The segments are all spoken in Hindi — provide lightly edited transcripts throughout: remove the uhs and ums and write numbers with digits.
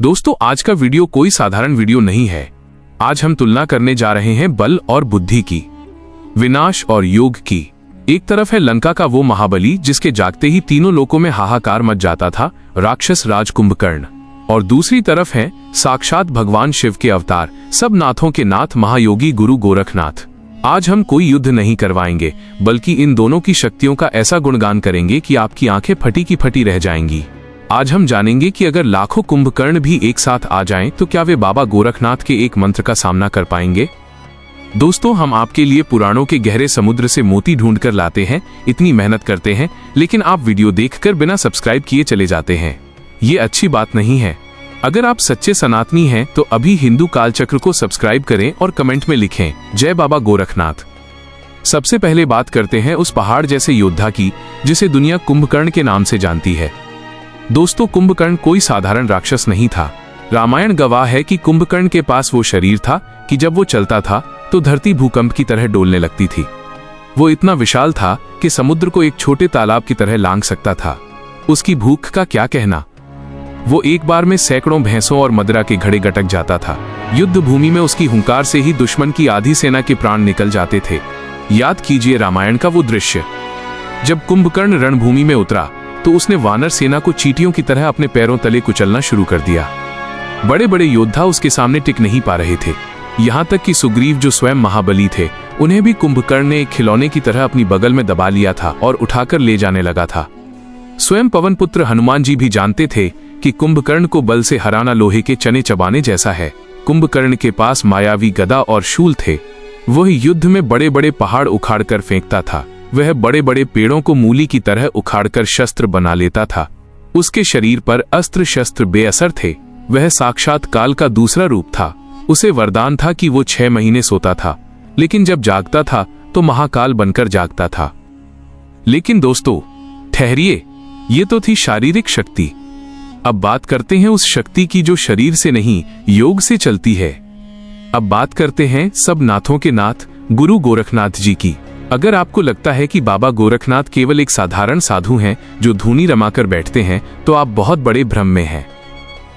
दोस्तों, आज का वीडियो कोई साधारण वीडियो नहीं है। आज हम तुलना करने जा रहे हैं बल और बुद्धि की, विनाश और योग की। एक तरफ है लंका का वो महाबली जिसके जागते ही तीनों लोकों में हाहाकार मच जाता था, राक्षस राज कुंभकर्ण। और दूसरी तरफ है साक्षात भगवान शिव के अवतार, सब नाथों के नाथ महायोगी गुरु गोरखनाथ। आज हम कोई युद्ध नहीं करवाएंगे, बल्कि इन दोनों की शक्तियों का ऐसा गुणगान करेंगे कि आपकी आंखें फटी की फटी रह जाएंगी। आज हम जानेंगे कि अगर लाखों कुंभकर्ण भी एक साथ आ जाएं, तो क्या वे बाबा गोरखनाथ के एक मंत्र का सामना कर पाएंगे। दोस्तों, हम आपके लिए पुराणों के गहरे समुद्र से मोती ढूंढ कर लाते हैं, इतनी मेहनत करते हैं, लेकिन आप वीडियो देखकर बिना सब्सक्राइब किए चले जाते हैं। ये अच्छी बात नहीं है। अगर आप सच्चे सनातनी हैं तो अभी हिंदू कालचक्र को सब्सक्राइब करें और कमेंट में लिखें जय बाबा गोरखनाथ। सबसे पहले बात करते हैं उस पहाड़ जैसे योद्धा की जिसे दुनिया कुंभकर्ण के नाम से जानती है। दोस्तों, कुंभकर्ण कोई साधारण राक्षस नहीं था। रामायण गवाह है कि कुंभकर्ण के पास वो शरीर था कि जब वो चलता था तो धरती भूकंप की तरह डोलने लगती थी। वो इतना विशाल था कि समुद्र को एक छोटे तालाब की तरह लांघ सकता था। उसकी भूख का क्या कहना। वो एक बार में सैकड़ों भैंसों और मदिरा के घड़े गटक जाता था। युद्ध भूमि में उसकी हुंकार से ही दुश्मन की आधी सेना के प्राण निकल जाते थे। याद कीजिए रामायण का वो दृश्य। जब कुंभकर्ण रणभूमि में उतरा तो उसने वानर सेना को चींटियों की तरह अपने पैरों तले कुचलना शुरू कर दिया। बड़े बड़े योद्धा उसके सामने टिक नहीं पा रहे थे। यहाँ तक कि सुग्रीव, जो स्वयं महाबली थे, उन्हें भी कुंभकर्ण ने एक खिलौने की तरह अपनी बगल में दबा लिया था और उठाकर ले जाने लगा था। स्वयं पवन पुत्र हनुमान जी भी जानते थे कि कुंभकर्ण को बल से हराना लोहे के चने चबाने जैसा है। कुंभकर्ण के पास मायावी गदा और शूल थे। वह युद्ध में बड़े बड़े पहाड़ उखाड़ कर फेंकता था। वह बड़े बड़े पेड़ों को मूली की तरह उखाड़कर शस्त्र बना लेता था। उसके शरीर पर अस्त्र शस्त्र बेअसर थे। वह साक्षात काल का दूसरा रूप था। उसे वरदान था कि वो 6 महीने सोता था, लेकिन जब जागता था तो महाकाल बनकर जागता था। लेकिन दोस्तों, ठहरिए, ये तो थी शारीरिक शक्ति। अब बात करते हैं उस शक्ति की जो शरीर से नहीं, योग से चलती है। अब बात करते हैं सब नाथों के नाथ गुरु गोरखनाथ जी की। अगर आपको लगता है कि बाबा गोरखनाथ केवल एक साधारण साधु हैं जो धूनी रमाकर बैठते हैं, तो आप बहुत बड़े भ्रम में हैं।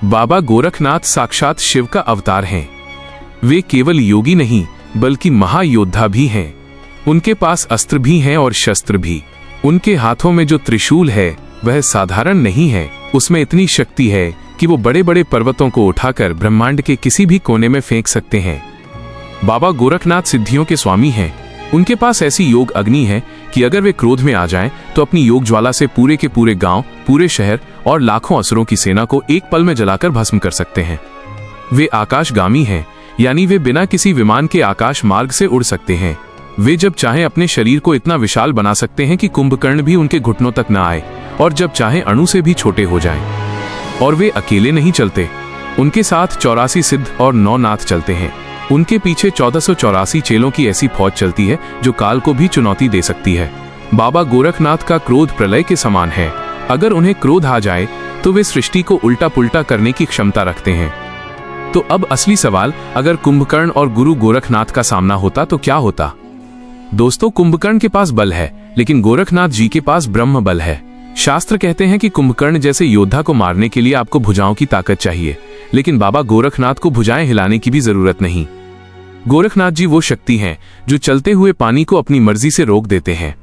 बाबा गोरखनाथ साक्षात शिव का अवतार हैं। वे केवल योगी नहीं, बल्कि महायोद्धा भी हैं। उनके पास अस्त्र भी हैं और शस्त्र भी। उनके हाथों में जो त्रिशूल है वह साधारण नहीं है। उसमें इतनी शक्ति है कि वो बड़े बड़े पर्वतों को उठाकर ब्रह्मांड के किसी भी कोने में फेंक सकते हैं। बाबा गोरखनाथ सिद्धियों के स्वामी हैं। उनके पास ऐसी योग अग्नि है कि अगर वे क्रोध में आ जाएं, तो अपनी योग ज्वाला से पूरे के पूरे गांव, पूरे शहर और लाखों असुरों की सेना को एक पल में जलाकर भस्म कर सकते हैं। वे आकाशगामी हैं, यानी वे बिना किसी विमान के आकाश मार्ग से उड़ सकते हैं। वे जब चाहें अपने शरीर को इतना विशाल बना सकते हैं कि कुंभकर्ण भी उनके घुटनों तक न आए, और जब चाहें अणु से भी छोटे हो जाएं। और वे अकेले नहीं चलते, उनके साथ 84 सिद्ध और 9 नाथ चलते हैं। उनके पीछे 1484 चेलों की ऐसी फौज चलती है जो काल को भी चुनौती दे सकती है। बाबा गोरखनाथ का क्रोध प्रलय के समान है। अगर उन्हें क्रोध आ जाए तो वे सृष्टि को उल्टा पुल्टा करने की क्षमता रखते हैं। तो अब असली सवाल, अगर कुंभकर्ण और गुरु गोरखनाथ का सामना होता तो क्या होता। दोस्तों, कुंभकर्ण के पास बल है, लेकिन गोरखनाथ जी के पास ब्रह्म बल है। शास्त्र कहते हैं कि कुंभकर्ण जैसे योद्धा को मारने के लिए आपको भुजाओं की ताकत चाहिए, लेकिन बाबा गोरखनाथ को भुजाएं हिलाने की भी जरूरत नहीं। गोरखनाथ जी वो शक्ति हैं जो चलते हुए पानी को अपनी मर्जी से रोक देते हैं,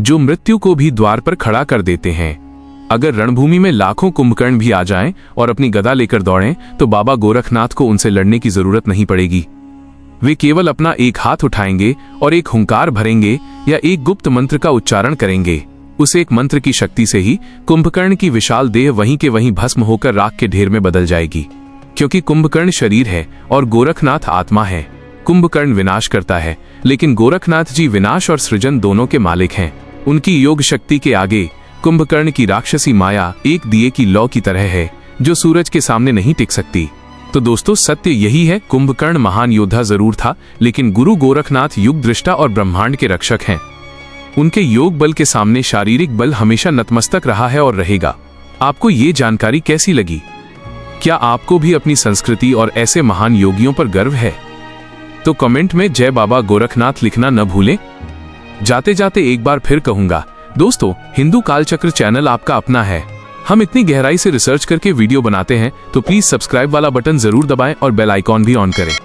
जो मृत्यु को भी द्वार पर खड़ा कर देते हैं। अगर रणभूमि में लाखों कुंभकर्ण भी आ जाएं और अपनी गदा लेकर दौड़ें, तो बाबा गोरखनाथ को उनसे लड़ने की जरूरत नहीं पड़ेगी। वे केवल अपना एक हाथ उठाएंगे और एक हुंकार भरेंगे या एक गुप्त मंत्र का उच्चारण करेंगे। उस एक मंत्र की शक्ति से ही कुंभकर्ण की विशाल देह वहीं के वहीं भस्म होकर राख के ढेर में बदल जाएगी। क्योंकि कुंभकर्ण शरीर है और गोरखनाथ आत्मा है। कुंभकर्ण विनाश करता है, लेकिन गोरखनाथ जी विनाश और सृजन दोनों के मालिक हैं। उनकी योग शक्ति के आगे कुंभकर्ण की राक्षसी माया एक दिए की लौ की तरह है जो सूरज के सामने नहीं टिक सकती। तो दोस्तों, सत्य यही है, कुंभकर्ण महान योद्धा जरूर था, लेकिन गुरु गोरखनाथ युग दृष्टा और ब्रह्मांड के रक्षक हैं। उनके योग बल के सामने शारीरिक बल हमेशा नतमस्तक रहा है और रहेगा। आपको ये जानकारी कैसी लगी? क्या आपको भी अपनी संस्कृति और ऐसे महान योगियों पर गर्व है? तो कमेंट में जय बाबा गोरखनाथ लिखना न भूलें। जाते जाते एक बार फिर कहूंगा, दोस्तों, हिंदू कालचक्र चैनल आपका अपना है। हम इतनी गहराई से रिसर्च करके वीडियो बनाते हैं, तो प्लीज सब्सक्राइब वाला बटन जरूर दबाएं और बेल आइकॉन भी ऑन करें।